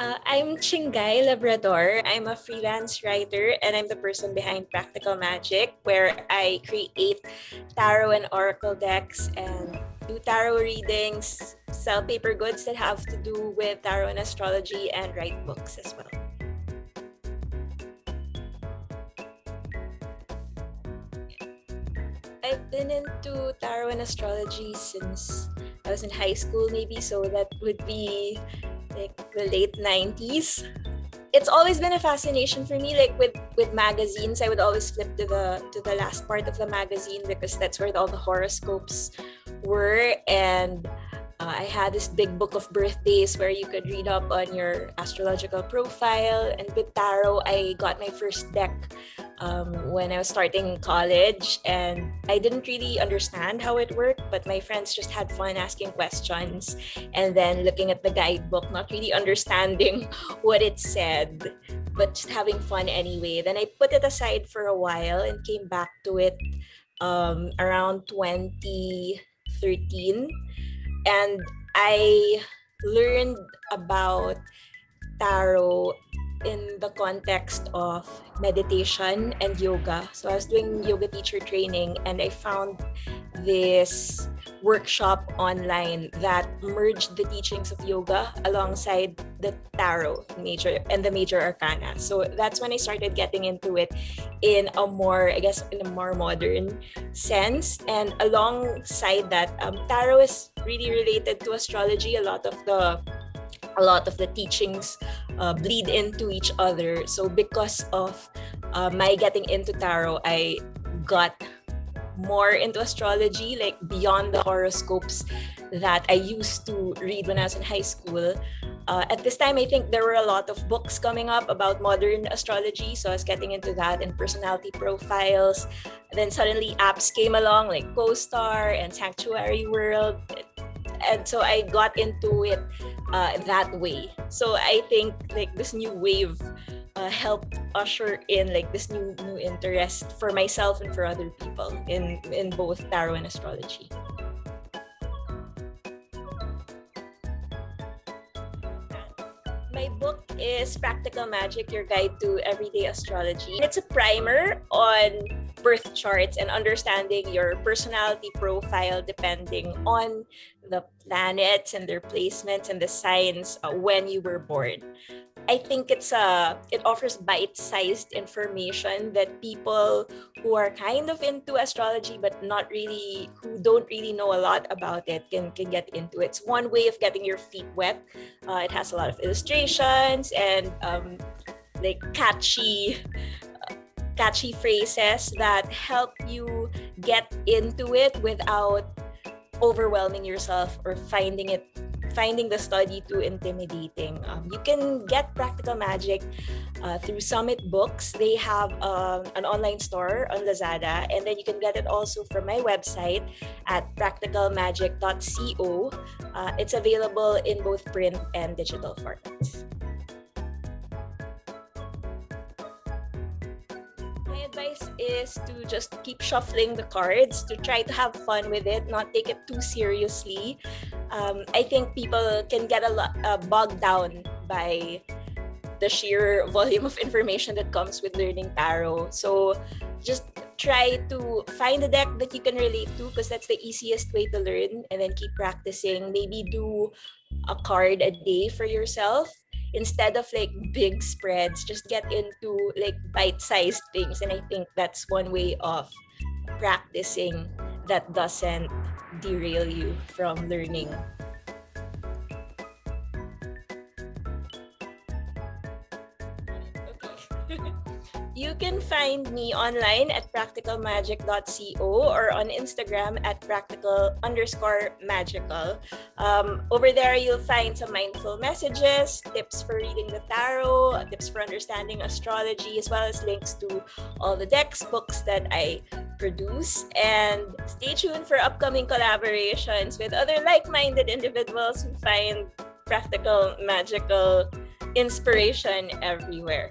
I'm Chinggay Labrador. I'm a freelance writer and I'm the person behind Practical Magic, where I create tarot and oracle decks and do tarot readings, sell paper goods that have to do with tarot and astrology, and write books as well. I've been into tarot and astrology since I was in high school, maybe, so that would be like the late 90s. It's always been a fascination for me. Like with magazines, I would always flip to the last part of the magazine because that's where all the horoscopes were. And I had this big book of birthdays where you could read up on your astrological profile. And with tarot, I got my first deck when I was starting college, and I didn't really understand how it worked, but my friends just had fun asking questions and then looking at the guidebook, not really understanding what it said, but just having fun anyway. Then I put it aside for a while and came back to it around 2013, and I learned about tarot in the context of meditation and yoga. So I was doing yoga teacher training and I found this workshop online that merged the teachings of yoga alongside the tarot major and the major arcana. So that's when I started getting into it in a more modern sense. And alongside that, tarot is really related to astrology. A lot of the teachings bleed into each other. So because of my getting into tarot, I got more into astrology, like beyond the horoscopes that I used to read when I was in high school. At this time, I think there were a lot of books coming up about modern astrology, so I was getting into that and personality profiles. Then suddenly apps came along like CoStar and Sanctuary World, and so I got into it that way. So I think like this new wave helped usher in like this new interest for myself and for other people in both tarot and astrology. My book is Practical Magic, Your Guide to Everyday Astrology. It's a primer on birth charts and understanding your personality profile depending on the planets and their placements and the signs when you were born. I think it offers bite-sized information that people who are kind of into astrology but who don't really know a lot about it can get into it. It's one way of getting your feet wet. It has a lot of illustrations and like catchy phrases that help you get into it without overwhelming yourself or finding the study too intimidating. You can get Practical Magic through Summit Books. They have an online store on Lazada, and then you can get it also from my website at practicalmagic.co. It's available in both print and digital formats. My advice is to just keep shuffling the cards, to try to have fun with it, not take it too seriously. I think people can get a lot bogged down by the sheer volume of information that comes with learning tarot. So just try to find a deck that you can relate to, because that's the easiest way to learn, and then keep practicing. Maybe do a card a day for yourself instead of like big spreads. Just get into like bite-sized things, and I think that's one way of practicing that doesn't derail you from learning. Okay. You can find me online at practicalmagic.co or on Instagram at practical_magical. Over there, you'll find some mindful messages, tips for reading the tarot, tips for understanding astrology, as well as links to all the decks, books that I produce. And stay tuned for upcoming collaborations with other like-minded individuals who find practical, magical inspiration everywhere.